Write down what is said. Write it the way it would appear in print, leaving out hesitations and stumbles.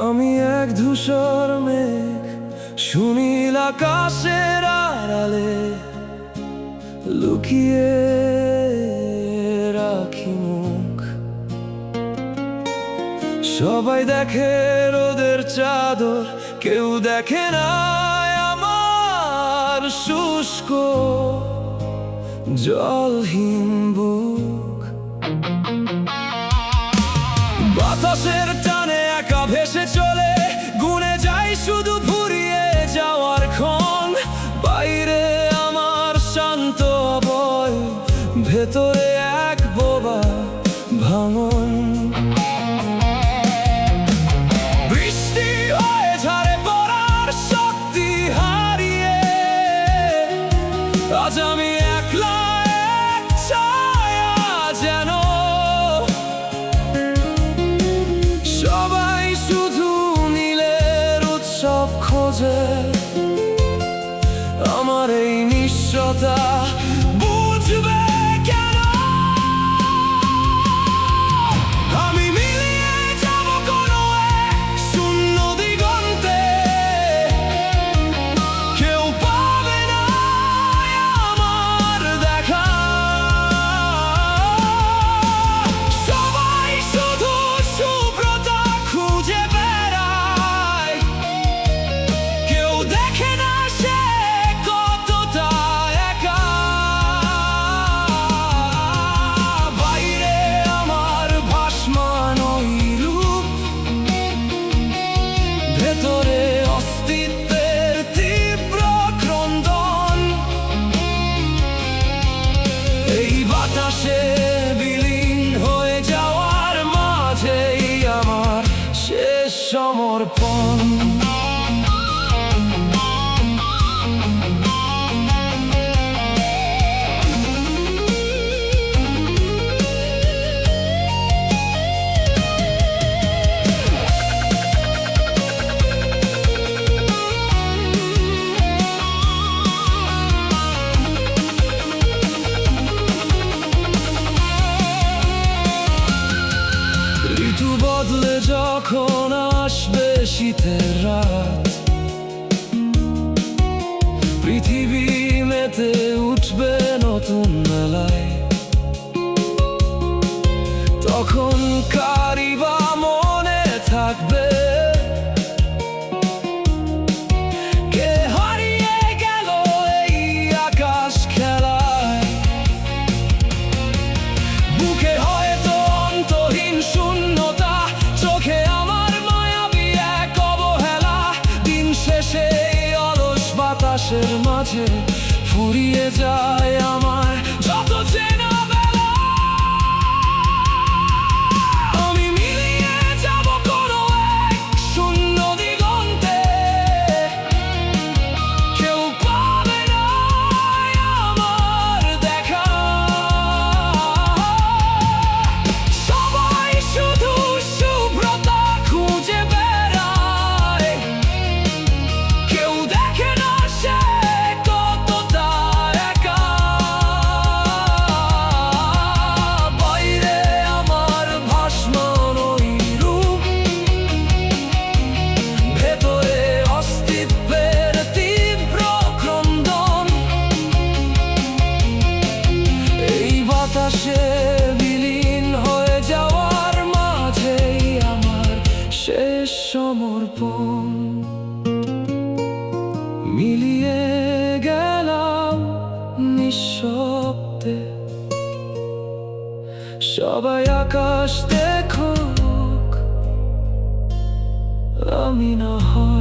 আমি এক ধূসর মেঘ, সুনীল আকাশের আড়ালে লুকিয়ে রাখি মুখ। সবাই দেখে রোদের চাদর, কেউ দেখে না আমার শুষ্ক জলহীন বুক। বাতাসের টানে একা ভেসে চলে, গুনে যাই শুধু ফুরিয়ে যাওয়ার ক্ষণ। বাইরে আমার শান্ত বয়, ভেতরে এক বোবা ভাঙন। বৃষ্টি হয়ে ঝরে পড়ার শক্তি হারিয়ে আজ আমি একলা, এক ছায়া যেন। সবাই শুধু নীলের উৎসব খোঁজে, আমার এই নিঃস্বতা বুঝবে কেন? আমি মিলিয়ে যাব কোনো এক শূন্য দিগন্তে, কেউ পাবে না আমার দেখা। সবাই শুধু শুভ্রতা খুঁজে বেড়ায়, কেউ দেখে না সে কতটা একা। বাইরে আমার ভাসমান ওই রূপ, ভেতরে অস্তিত্বের তীব্র ক্রন্দন। এই বাতাসে বিলীন হয়ে যাওয়ার মাঝেই আমার শেষ সমর্পণ। ঋতু বদলে যখন আসবে শীতের রাত, পৃথিবী মেতে উঠবে নতুন মেলায়। তখন কারি বা মনে থাকবে কে হারিয়ে গেল এই আকাশ খেলায়। বুকে হয়তো অন্তহীন শূন্যতা, চোখে আমার মায়াবী এক অবহেলা। দিন শেষে এই অলস বাতাসের মাঝে ফুরিয়ে যায় আমার যত চেনা বেলা। আমি মিলিয়ে যাব কোনো এক শূন্য দিগন্তে, কেউ পাবে না আমার দেখা। সবাই শুধু শুভ্রতা খুঁজে বেড়ায়, কেউ দেখে না সে কতটা একা। বাইরে আমার ভাসমান ওই রূপ, ভেতরে অস্তিত্বের তীব্র ক্রন্দন। এই বাতাসে বিলীন হয়ে যাওয়ার মাঝেই আমার শেষ সমর্পণ। মিলিয়ে গেলাম নিঃশব্দে, সবাই আকাশ দেখুক, আমি না হয়।